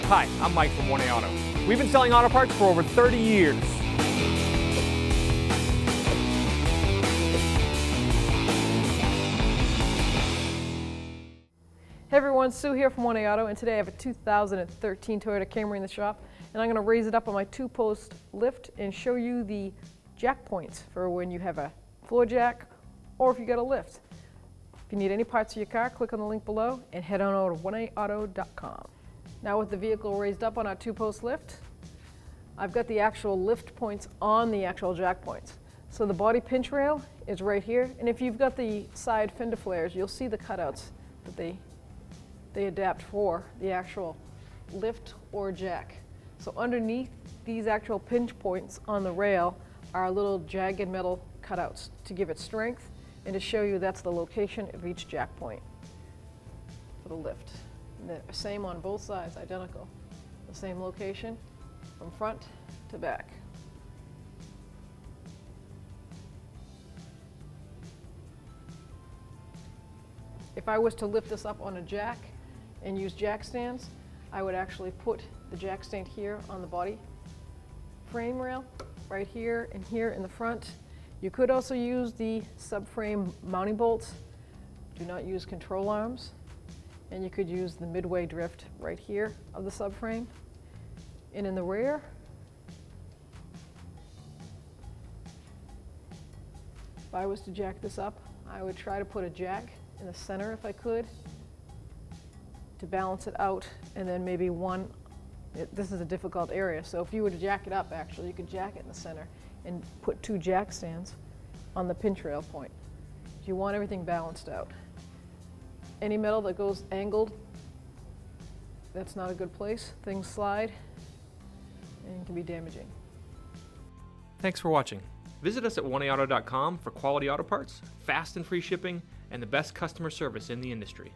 Hi, I'm Mike from 1A Auto. We've been selling auto parts for over 30 years. Hey everyone, Sue here from 1A Auto, and today I have a 2013 Toyota Camry in the shop, and I'm going to raise it up on my two-post lift and show you the jack points for when you have a floor jack or if you got a lift. If you need any parts for your car, click on the link below and head on over to 1aauto.com. Now with the vehicle raised up on our two-post lift, I've got the actual lift points on the actual jack points. So the body pinch rail is right here, and if you've got the side fender flares, you'll see the cutouts that they adapt for the actual lift or jack. So underneath these actual pinch points on the rail are little jagged metal cutouts to give it strength and to show you that's the location of each jack point for the lift. And the same on both sides, identical. The same location from front to back. If I was to lift this up on a jack and use jack stands, I would actually put the jack stand here on the body frame rail, right here and here in the front. You could also use the subframe mounting bolts. Do not use control arms. And you could use the midway drift right here of the subframe. And in the rear, if I was to jack this up, I would try to put a jack in the center if I could, to balance it out, and then maybe one, this is a difficult area, so if you were to jack it up actually, you could jack it in the center and put two jack stands on the pinch rail point. You want everything balanced out. Any metal that goes angled, that's not a good place. Things slide and can be damaging. Thanks for watching. Visit us at 1aauto.com for quality auto parts, fast and free shipping, and the best customer service in the industry.